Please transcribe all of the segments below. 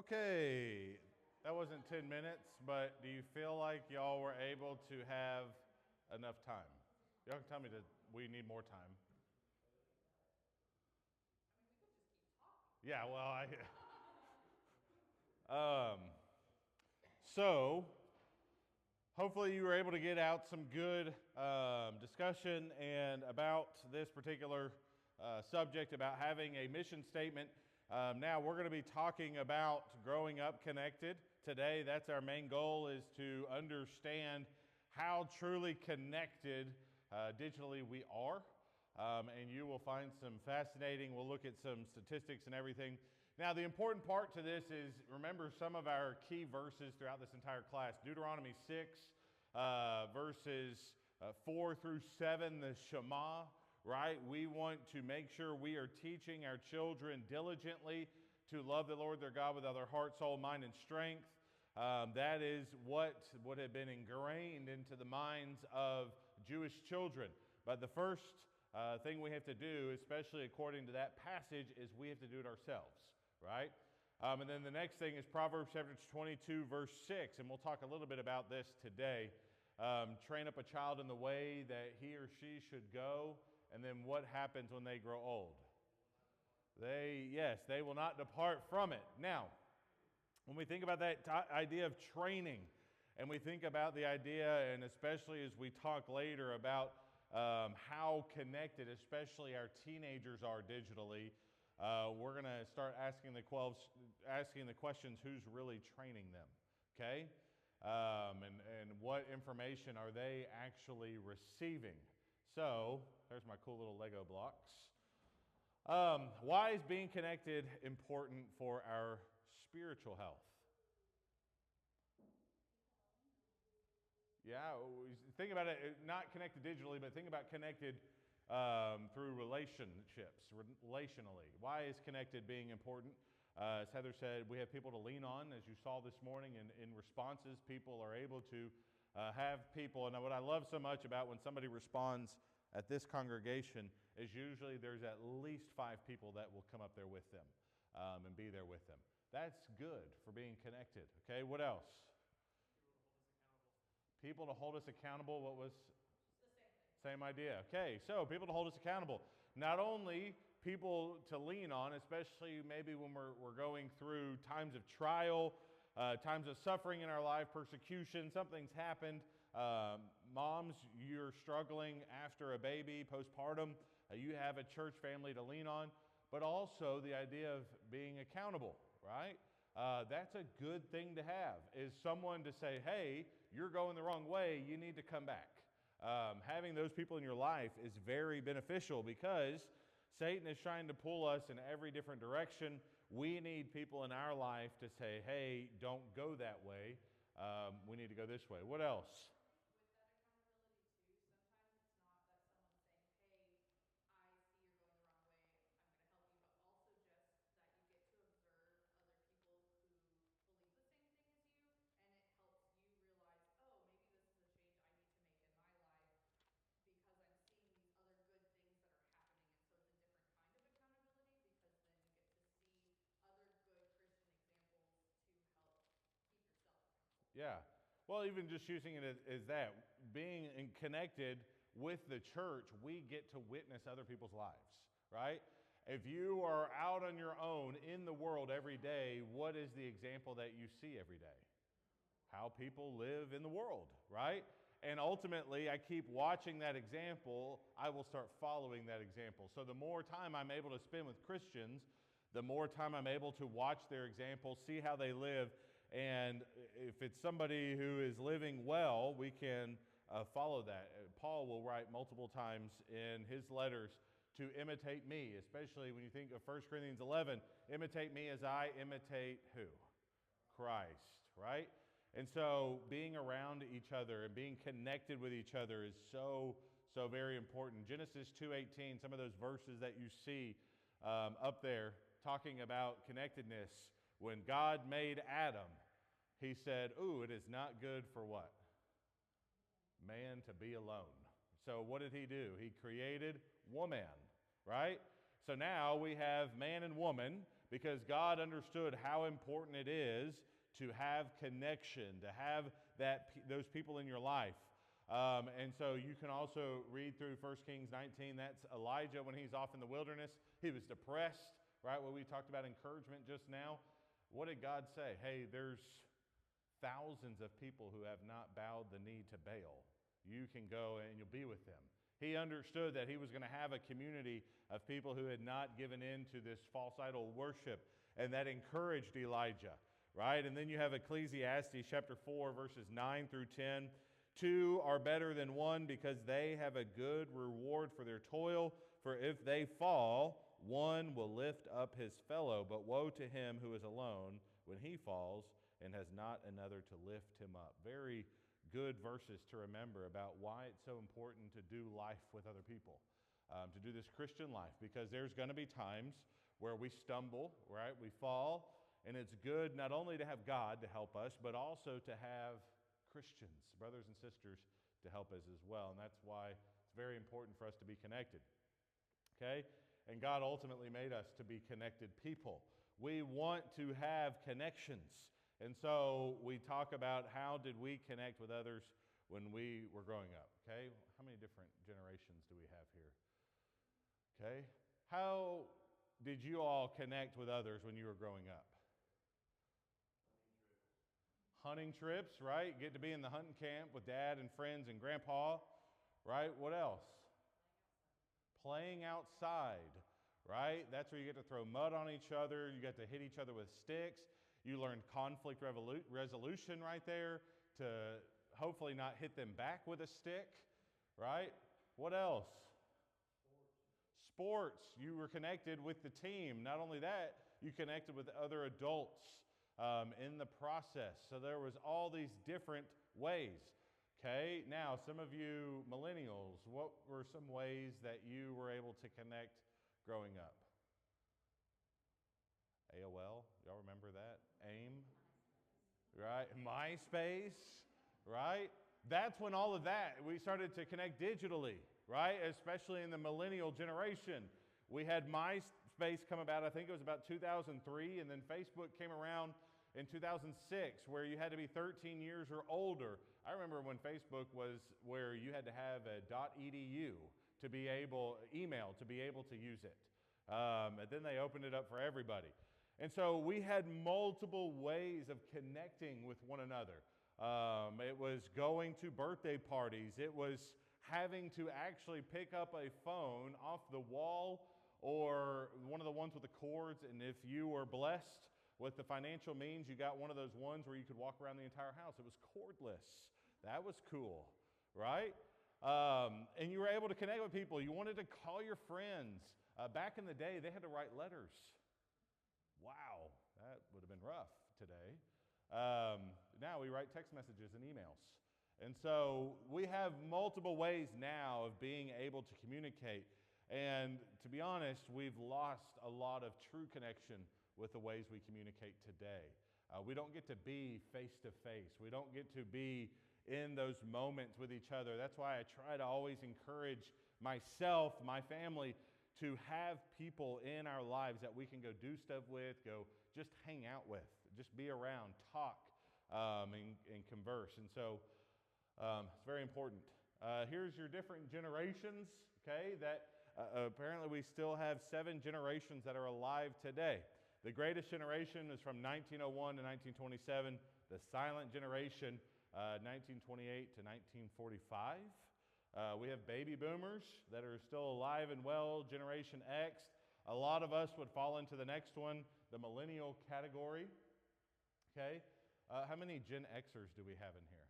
Okay, that wasn't 10 minutes, but do you feel like y'all were able to have enough time? Y'all can tell me that we need more time. Yeah, well, so hopefully you were able to get out some good discussion and about this particular subject about having a mission statement. Now we're going to be talking about growing up connected today. That's our main goal, is to understand how truly connected digitally we are. And you will find some fascinating, we'll look at some statistics and everything. Now, the important part to this is, remember some of our key verses throughout this entire class. Deuteronomy 6, verses 4 through 7, the Shema, right? We want to make sure we are teaching our children diligently to love the Lord their God with all their heart, soul, mind, and strength. That is what would have been ingrained into the minds of Jewish children. But the first thing we have to do, especially according to that passage, is we have to do it ourselves, right? And then the next thing is Proverbs chapter 22, verse 6, and we'll talk a little bit about this today. Train up a child in the way that he or she should go, and then what happens when they grow old? They will not depart from it. Now, when we think about that idea of training, and we think about the idea, and especially as we talk later about how connected, especially our teenagers are digitally, we're going to start asking the questions: who's really training them? Okay, and what information are they actually receiving? So there's my cool little Lego blocks. Why is being connected important for our spiritual health? Yeah, think about it, not connected digitally, but think about connected through relationships, relationally. Why is connected being important? As Heather said, we have people to lean on. As you saw this morning in responses, people are able to have people. And what I love so much about when somebody responds at this congregation is usually there's at least 5 people that will come up there with them and be there with them. That's good for being connected. Okay, what else? People to hold us accountable. What was? The same thing. Same idea. Okay, so people to hold us accountable. Not only people to lean on, especially maybe when we're going through times of trial, times of suffering in our life, persecution, something's happened. Moms, you're struggling after a baby, postpartum. You have a church family to lean on, but also the idea of being accountable, right? That's a good thing to have, is someone to say, hey, you're going the wrong way, you need to come back. Having those people in your life is very beneficial because Satan is trying to pull us in every different direction. We need people in our life to say, hey, don't go that way. We need to go this way. What else? With that accountability too, sometimes it's not that someone's saying, hey, I see you're going the wrong way, I'm going to help you, but also just that you get to observe other people who believe the same thing as you, and it helps you realize, oh, maybe this is a change I need to make in my life because I'm seeing these other good things that are happening. And so it's a different kind of accountability because then you get to see other good Christian examples to help keep yourself accountable. Yeah. Well, even just using it as that, being connected with the church, we get to witness other people's lives, right? If you are out on your own in the world every day, what is the example that you see every day? How people live in the world, right? And ultimately, I keep watching that example, I will start following that example. So the more time I'm able to spend with Christians, the more time I'm able to watch their example, see how they live, and if it's somebody who is living well, we can follow that. Paul will write multiple times in his letters to imitate me, especially when you think of 1 Corinthians 11, imitate me as I imitate who? Christ, right? And so being around each other and being connected with each other is so very important. Genesis 2:18, some of those verses that you see up there talking about connectedness. When God made Adam, he said, ooh, it is not good for what? Man to be alone. So what did he do? He created woman, right? So now we have man and woman, because God understood how important it is to have connection, to have those people in your life. And so you can also read through 1 Kings 19. That's Elijah when he's off in the wilderness. He was depressed, right? What we talked about encouragement just now. What did God say? Hey, there's thousands of people who have not bowed the knee to Baal. You can go and you'll be with them. He understood that he was going to have a community of people who had not given in to this false idol worship, and that encouraged Elijah, right? And then you have Ecclesiastes chapter 4, verses 9 through 10. Two are better than one because they have a good reward for their toil. For if they fall, one will lift up his fellow. But woe to him who is alone when he falls and has not another to lift him up. Very good verses to remember about why it's so important to do life with other people, to do this Christian life, because there's going to be times where we stumble, right? We fall, and it's good not only to have God to help us, but also to have Christians, brothers and sisters, to help us as well. And that's why it's very important for us to be connected. Okay? And God ultimately made us to be connected people. We want to have connections. And so we talk about how did we connect with others when we were growing up. Okay? How many different generations do we have here? Okay? How did you all connect with others when you were growing up? Hunting trips, right? Get to be in the hunting camp with dad and friends and grandpa, right? What else? Playing outside, right? That's where you get to throw mud on each other. You get to hit each other with sticks. You learn conflict resolution right there to hopefully not hit them back with a stick, right? What else? Sports. You were connected with the team. Not only that, you connected with other adults in the process. So there was all these different ways. Okay, now some of you millennials, what were some ways that you were able to connect growing up? AOL, y'all remember that? AIM, right? MySpace, right? That's when all of that, we started to connect digitally, right? Especially in the millennial generation. We had MySpace come about, I think it was about 2003, and then Facebook came around in 2006, where you had to be 13 years or older. I remember when Facebook was where you had to have a .edu to be able, email, to be able to use it. And then they opened it up for everybody. And so we had multiple ways of connecting with one another. It was going to birthday parties. It was having to actually pick up a phone off the wall or one of the ones with the cords, and if you were blessed with the financial means, you got one of those ones where you could walk around the entire house. It was cordless. That was cool, right? And you were able to connect with people. You wanted to call your friends. Back in the day, they had to write letters. Wow, that would have been rough today. Now we write text messages and emails. And so we have multiple ways now of being able to communicate. And to be honest, we've lost a lot of true connection with the ways we communicate today. We don't get to be face to face. We don't get to be in those moments with each other. That's why I try to always encourage myself, my family, to have people in our lives that we can go do stuff with, go just hang out with, just be around, talk, and converse. And so it's very important. Here's your different generations, okay, that apparently we still have 7 generations that are alive today. The greatest generation is from 1901 to 1927. The silent generation, 1928 to 1945. We have baby boomers that are still alive and well, Generation X. A lot of us would fall into the next one, the millennial category. Okay, how many Gen Xers do we have in here?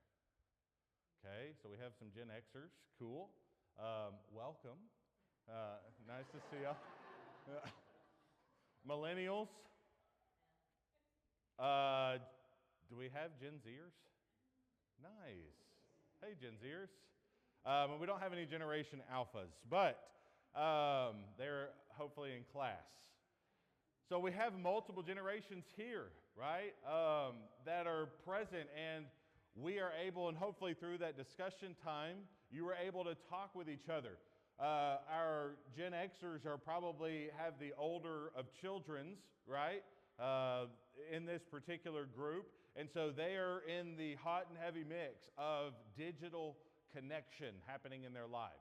Okay, so we have some Gen Xers. Cool. Welcome. Nice to see y'all. Millennials. Do we have Gen Zers? Nice. Hey, Gen Zers. We don't have any Generation Alphas, but they're hopefully in class. So we have multiple generations here, right, that are present, and we are able, and hopefully through that discussion time, you were able to talk with each other. Our Gen Xers are probably have the older of children's, right, in this particular group. And so they are in the hot and heavy mix of digital connection happening in their lives.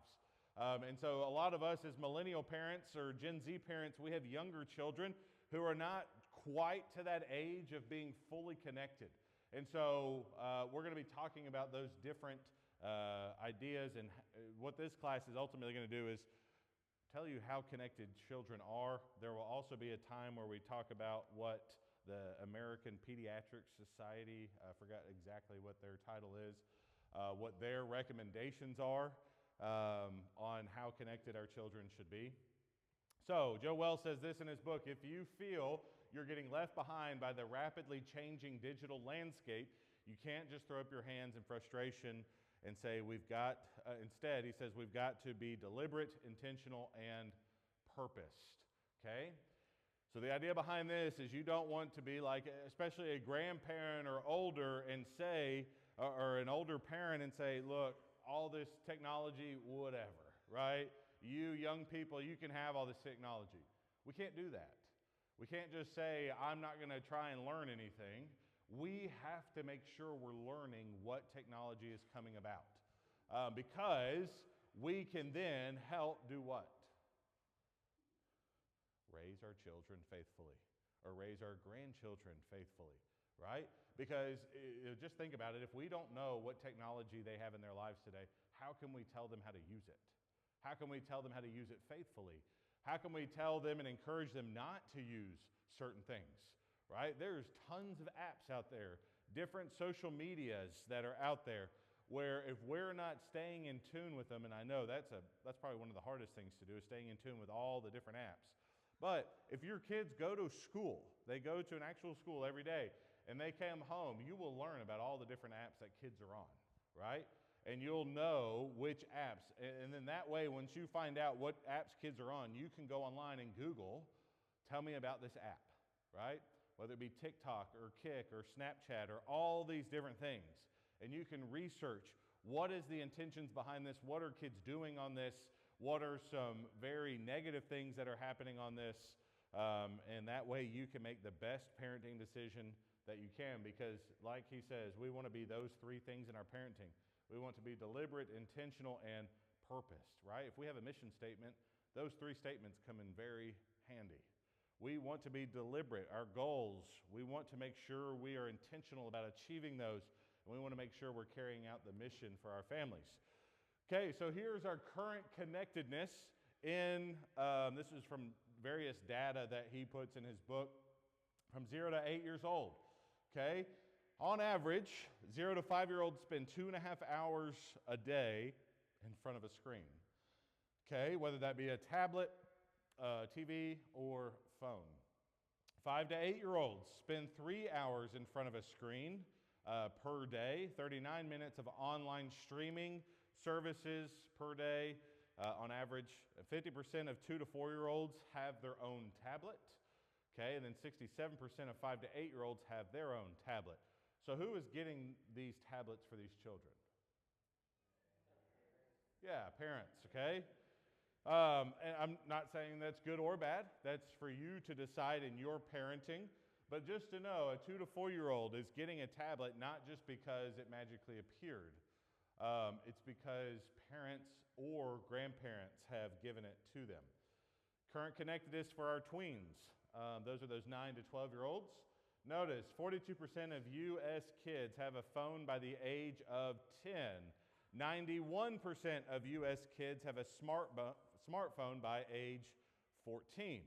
And so a lot of us as millennial parents or Gen Z parents, we have younger children who are not quite to that age of being fully connected. And so we're going to be talking about those different ideas, and what this class is ultimately going to do is tell you how connected children are. There will also be a time where we talk about what the American Pediatric Society, I forgot exactly what their title is, what their recommendations are on how connected our children should be. So Joe Wells says this in his book: if you feel you're getting left behind by the rapidly changing digital landscape, you can't just throw up your hands in frustration and say we've got, instead he says we've got to be deliberate, intentional, and purposed, okay? So the idea behind this is you don't want to be like, especially a grandparent or older, and say, or an older parent and say, look, all this technology, whatever, right? You young people, you can have all this technology. We can't do that. We can't just say, I'm not going to try and learn anything. We have to make sure we're learning what technology is coming about, because we can then help do what? Raise our children faithfully, or raise our grandchildren faithfully, right? Because just think about it. If we don't know what technology they have in their lives today, how can we tell them how to use it? How can we tell them how to use it faithfully? How can we tell them and encourage them not to use certain things, right? There's tons of apps out there, different social medias that are out there, where if we're not staying in tune with them, and I know that's probably one of the hardest things to do, is staying in tune with all the different apps. But if your kids go to school, they go to an actual school every day, and they come home, you will learn about all the different apps that kids are on, right? And you'll know which apps. And then that way, once you find out what apps kids are on, you can go online and Google, tell me about this app, right? Whether it be TikTok or Kik or Snapchat or all these different things. And you can research, what is the intentions behind this? What are kids doing on this? What are some very negative things that are happening on this? And that way you can make the best parenting decision that you can, because like he says, we want to be those three things in our parenting. We want to be deliberate, intentional, and purposed, right? If we have a mission statement, those three statements come in very handy. We want to be deliberate. Our goals, we want to make sure we are intentional about achieving those, and we want to make sure we're carrying out the mission for our families. Okay, so here's our current connectedness in, this is from various data that he puts in his book, from 0 to 8 years old, okay? On average, 0 to 5-year-olds spend 2.5 hours a day in front of a screen, okay? Whether that be a tablet, TV, or phone. 5 to 8-year-olds spend 3 hours in front of a screen per day, 39 minutes of online streaming services per day. On average, 50% of 2 to 4-year-olds have their own tablet, okay? And then 67% of 5 to 8-year-olds have their own tablet. So who is getting these tablets for these children? Yeah, parents, okay? And I'm not saying that's good or bad. That's for you to decide in your parenting. But just to know, a 2 to 4-year-old is getting a tablet not just because it magically appeared. It's because parents or grandparents have given it to them. Current connectedness for our tweens. Those are those 9 to 12-year-olds. Notice 42% of U.S. kids have a phone by the age of 10. 91% of U.S. kids have a smartphone by age 14.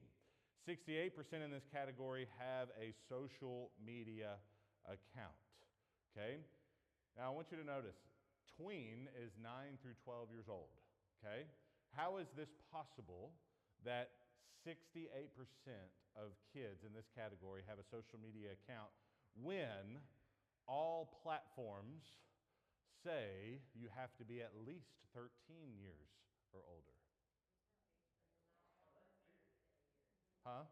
68% in this category have a social media account. Okay? Now I want you to notice, tween is 9 through 12 years old. Okay? How is this possible that 68% of kids in this category have a social media account when all platforms say you have to be at least 13 years or older? Huh?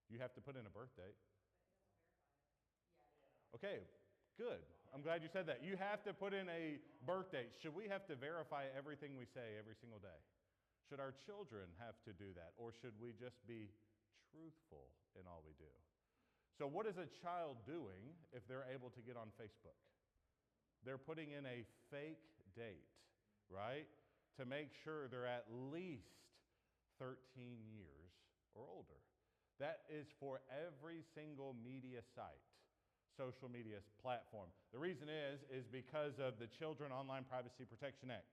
You have to put in a birth date. Okay, good. I'm glad you said that. You have to put in a birth date. Should we have to verify everything we say every single day? Should our children have to do that? Or should we just be truthful in all we do? So, what is a child doing if they're able to get on Facebook? They're putting in a fake date, right? To make sure they're at least 13 years or older. That is for every single media site, social media platform. The reason is because of the Children Online Privacy Protection Act,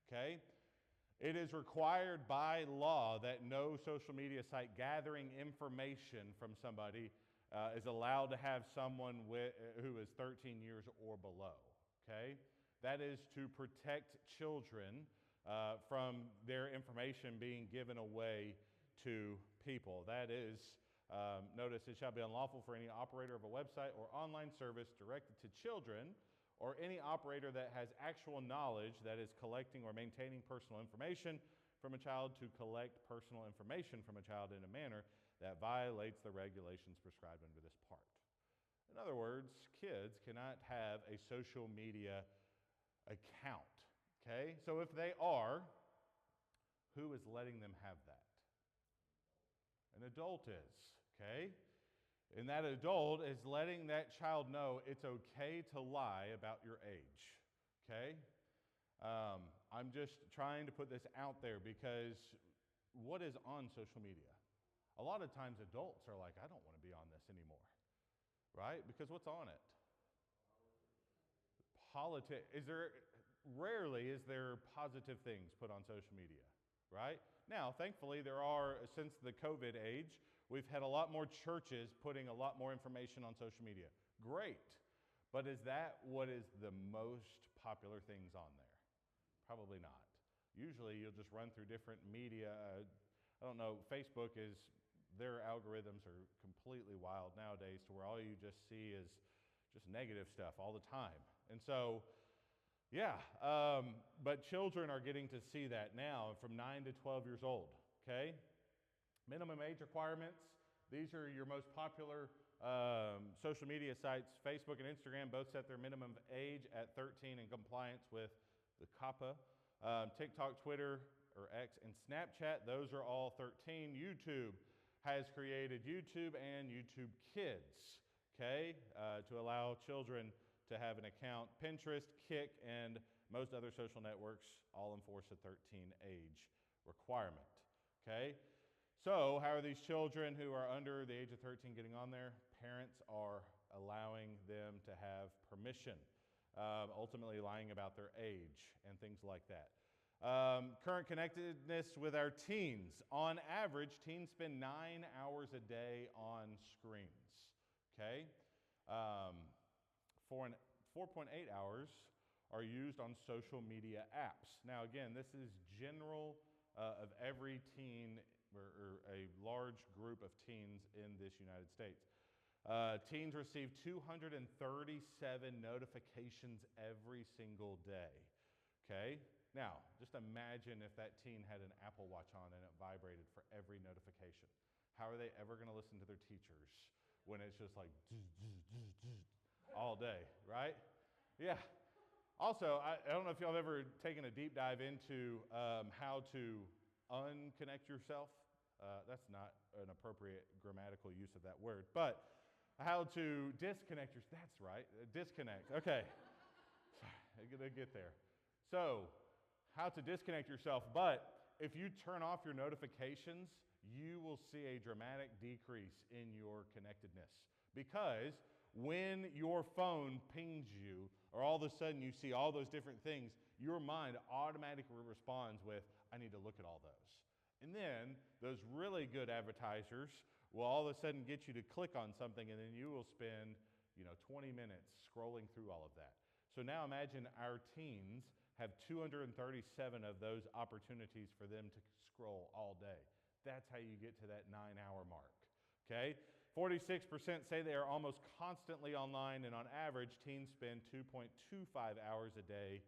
okay? It is required by law that no social media site gathering information from somebody is allowed to have someone who is 13 years or below, okay? That is to protect children from their information being given away to people. That is, notice it shall be unlawful for any operator of a website or online service directed to children or any operator that has actual knowledge that is collecting or maintaining personal information from a child to collect personal information from a child in a manner that violates the regulations prescribed under this part. In other words, kids cannot have a social media account, okay? So if they are, who is letting them have that? An adult is, okay? And that adult is letting that child know it's okay to lie about your age, okay? I'm just trying to put this out there because what is on social media? A lot of times adults are like, I don't want to be on this anymore, right? Because what's on it? Politics. Rarely is there positive things put on social media, right? Now, thankfully, there are, since the COVID age, we've had a lot more churches putting a lot more information on social media. Great. But is that what is the most popular things on there? Probably not. Usually you'll just run through different media. I don't know, Facebook is, their algorithms are completely wild nowadays to where all you just see is just negative stuff all the time. And so, yeah, but children are getting to see that now from 9 to 12 years old, okay? Minimum age requirements. These are your most popular social media sites. Facebook and Instagram both set their minimum age at 13 in compliance with the COPPA. TikTok, Twitter, or X, and Snapchat, those are all 13. YouTube has created YouTube and YouTube Kids, okay, to allow children to have an account. Pinterest, Kik, and most other social networks all enforce a 13 age requirement, okay? So how are these children who are under the age of 13 getting on there? Parents are allowing them to have permission, ultimately lying about their age and things like that. Current connectedness with our teens. On average, teens spend 9 hours a day on screens, okay? 4.8 hours are used on social media apps. Now again, this is general of every teen or a large group of teens in this United States. Teens receive 237 notifications every single day, okay? Now, just imagine if that teen had an Apple Watch on and it vibrated for every notification. How are they ever going to listen to their teachers when it's just like all day, right? Yeah. Also, I don't know if y'all have ever taken a deep dive into how to unconnect yourself. That's not an appropriate grammatical use of that word, but how to disconnect yourself. That's right, disconnect. Okay, sorry, I'm gonna get there. So, how to disconnect yourself, but if you turn off your notifications, you will see a dramatic decrease in your connectedness. Because when your phone pings you, or all of a sudden you see all those different things, your mind automatically responds with, I need to look at all those. And then those really good advertisers will all of a sudden get you to click on something, and then you will spend 20 minutes scrolling through all of that. So now imagine our teens have 237 of those opportunities for them to scroll all day. That's how you get to that 9-hour mark, okay? 46% say they are almost constantly online, and on average, teens spend 2.25 hours a day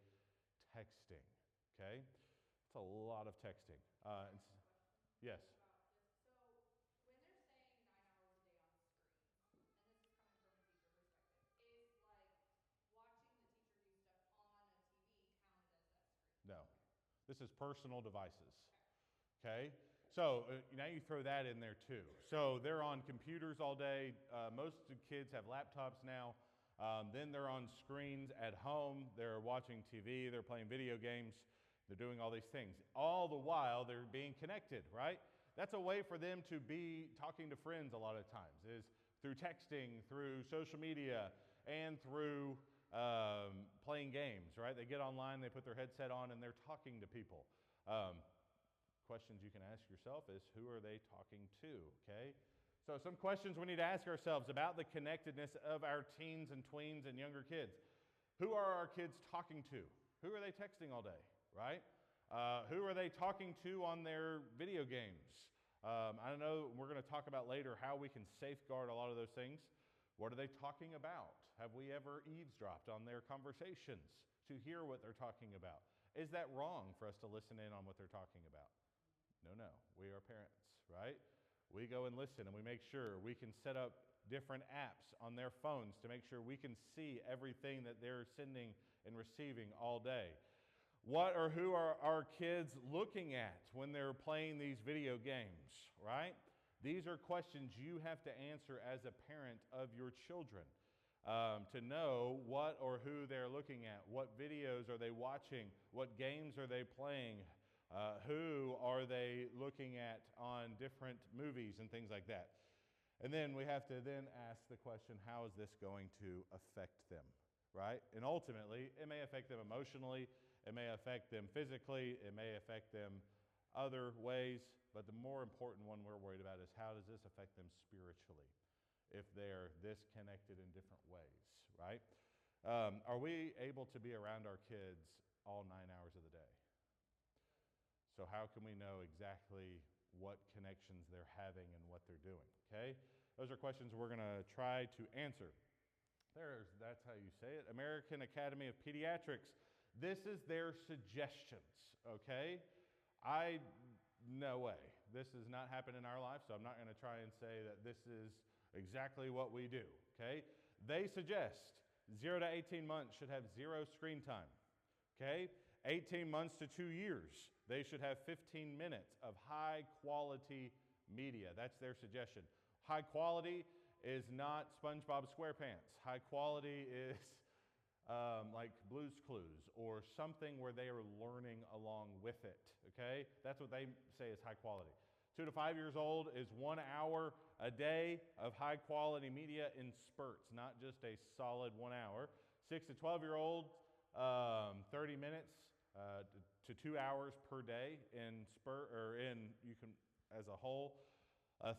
texting, okay? That's a lot of texting. Yes? When they're saying 9 hours a day on the screen, and this is coming from a teacher perspective, is like watching This is personal devices. Okay? So now you throw that in there too. So they're on computers all day. Most kids have laptops now. Then they're on screens at home. They're watching TV. They're playing video games. They're doing all these things. All the while, they're being connected, right? That's a way for them to be talking to friends a lot of times, is through texting, through social media, and through playing games, right? They get online, they put their headset on, and they're talking to people. Questions you can ask yourself is, who are they talking to, okay? So some questions we need to ask ourselves about the connectedness of our teens and tweens and younger kids. Who are our kids talking to? Who are they texting all day, right? Who are they talking to on their video games? I don't know, we're going to talk about later how we can safeguard a lot of those things. What are they talking about? Have we ever eavesdropped on their conversations to hear what they're talking about? Is that wrong for us to listen in on what they're talking about? No. We are parents, right? We go and listen, and we make sure we can set up different apps on their phones to make sure we can see everything that they're sending and receiving all day. What or who are our kids looking at when they're playing these video games, right? These are questions you have to answer as a parent of your children, to know what or who they're looking at, what videos are they watching, what games are they playing, who are they looking at on different movies and things like that. And then we have to then ask the question, how is this going to affect them, right? And ultimately, it may affect them emotionally, it may affect them physically, it may affect them other ways, but the more important one we're worried about is, how does this affect them spiritually if they're this connected in different ways, right? Are we able to be around our kids all 9 hours of the day? So how can we know exactly what connections they're having and what they're doing, okay? Those are questions we're going to try to answer. That's how you say it. American Academy of Pediatrics. This is their suggestions, okay? No way. This has not happened in our life, so I'm not going to try and say that this is exactly what we do, okay? They suggest 0 to 18 months should have 0 screen time, okay? 18 months to 2 years, they should have 15 minutes of high-quality media. That's their suggestion. High quality is not SpongeBob SquarePants. High quality is like Blue's Clues or something where they are learning along with it, okay? That's what they say is high quality. 2 to 5 years old is 1 hour a day of high quality media in spurts, not just a solid 1 hour. 6 to 12-year-old, 30 minutes to 2 hours per day in you can as a whole.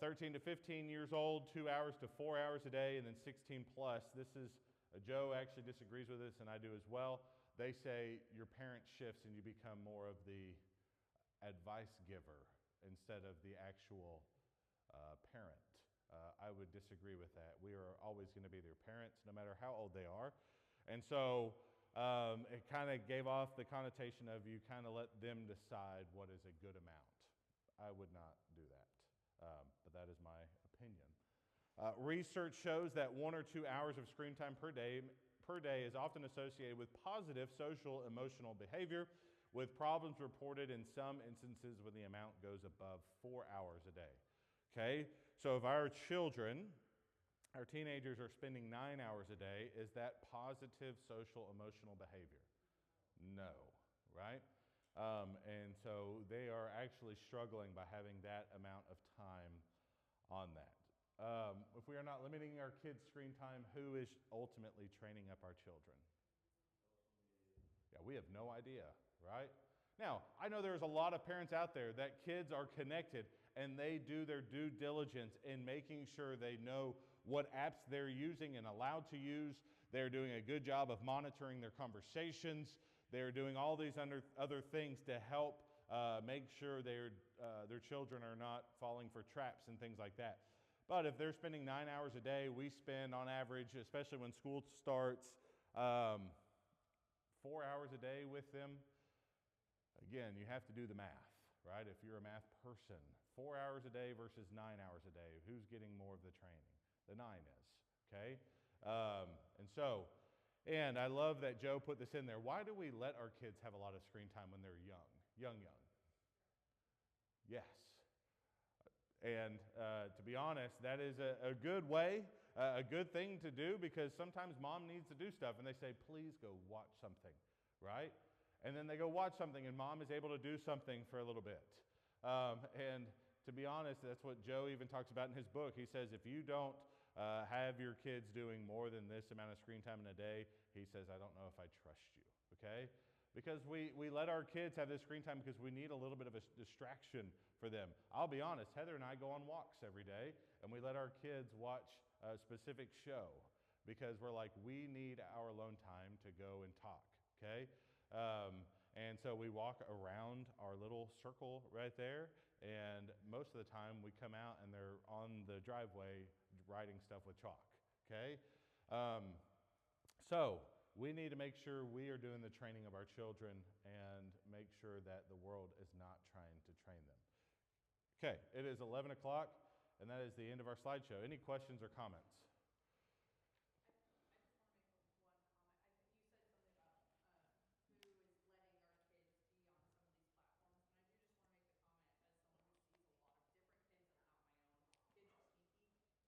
13 to 15 years old, 2 hours to 4 hours a day, and then 16 plus. This is Joe actually disagrees with this, and I do as well. They say your parent shifts and you become more of the advice giver instead of the actual parent. I would disagree with that. We are always going to be their parents, no matter how old they are. And so it kind of gave off the connotation of you kind of let them decide what is a good amount. I would not do that, but that is my opinion. Research shows that 1 or 2 hours of screen time per day is often associated with positive social emotional behavior, with problems reported in some instances when the amount goes above 4 hours a day. Okay, so if our children, our teenagers are spending 9 hours a day, is that positive social emotional behavior? No, right? And so they are actually struggling by having that amount of time on that. If we are not limiting our kids' screen time, who is ultimately training up our children? Yeah, we have no idea, right? Now, I know there's a lot of parents out there that kids are connected and they do their due diligence in making sure they know what apps they're using and allowed to use. They're doing a good job of monitoring their conversations. They're doing all these other things to help make sure their children are not falling for traps and things like that. But if they're spending 9 hours a day, we spend on average, especially when school starts, 4 hours a day with them. Again, you have to do the math, right? If you're a math person, 4 hours a day versus 9 hours a day, who's getting more of the training? The 9 is, okay? And I love that Joe put this in there. Why do we let our kids have a lot of screen time when they're young? young. Yes. And to be honest, that is a good way, a good thing to do, because sometimes mom needs to do stuff and they say, please go watch something, right? And then they go watch something and mom is able to do something for a little bit. And to be honest, that's what Joe even talks about in his book. He says, if you don't have your kids doing more than this amount of screen time in a day, he says, I don't know if I trust you, okay? Because we let our kids have this screen time because we need a little bit of a distraction for them. I'll be honest, Heather and I go on walks every day, and we let our kids watch a specific show because we're like, we need our alone time to go and talk, okay? And so we walk around our little circle right there, and most of the time we come out and they're on the driveway writing stuff with chalk, okay? So we need to make sure we are doing the training of our children and make sure that the world is not trying to train them. Okay, it is 11 o'clock, and that is the end of our slideshow. Any questions or comments?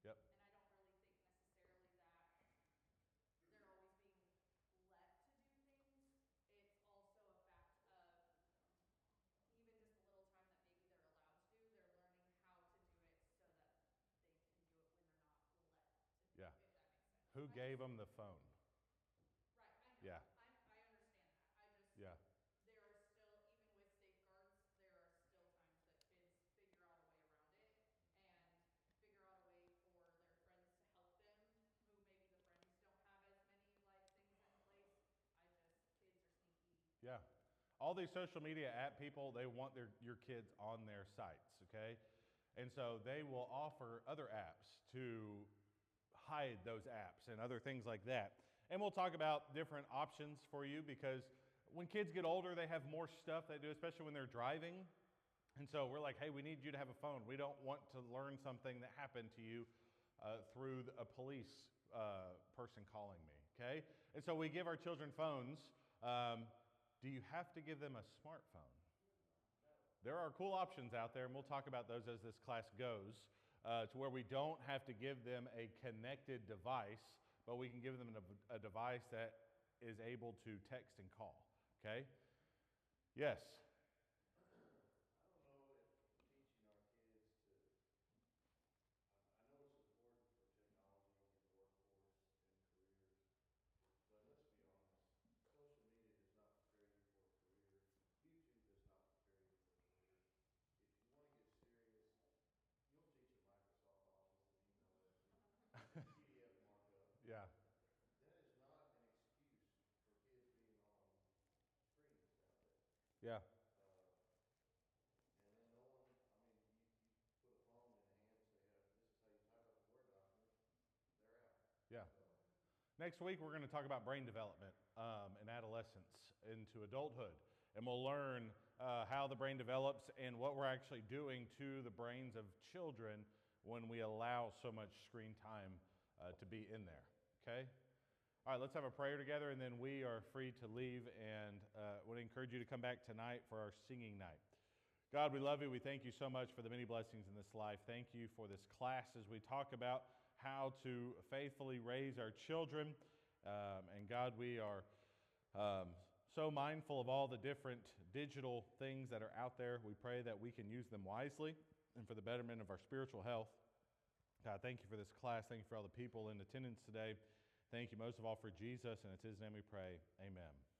Yep. And I don't really think necessarily that they're always being let to do things. It's also a fact of even just the little time that maybe they're allowed to do, they're learning how to do it so that they can do it when they're not let to do Yeah. it, if that makes sense. Who gave them the phone? Right, I know. Yeah. I understand that. I just, Yeah. there are still, even with safeguards, there are still times that kids figure out a way around it and figure out a way for their friends to help them, who maybe the friends don't have as many like things in place. Kids are sneaky. Yeah. All these social media app people, they want your kids on their sites, okay? And so they will offer other apps to hide those apps and other things like that. And we'll talk about different options for you, because when kids get older, they have more stuff they do, especially when they're driving. And so we're like, hey, we need you to have a phone. We don't want to learn something that happened to you through a police person calling me, okay? And so we give our children phones. Do you have to give them a smartphone? There are cool options out there, and we'll talk about those as this class goes, to where we don't have to give them a connected device, but we can give them a device that is able to text and call, okay? Yes? Yeah. Yeah. Yeah. Next week, we're going to talk about brain development in adolescence into adulthood. And we'll learn how the brain develops and what we're actually doing to the brains of children when we allow so much screen time to be in there. Okay? All right, let's have a prayer together, and then we are free to leave, and would encourage you to come back tonight for our singing night. God, we love you. We thank you so much for the many blessings in this life. Thank you for this class as we talk about how to faithfully raise our children. And God, we are so mindful of all the different digital things that are out there. We pray that we can use them wisely and for the betterment of our spiritual health. God, thank you for this class. Thank you for all the people in attendance today. Thank you most of all for Jesus, and it's his name we pray. Amen.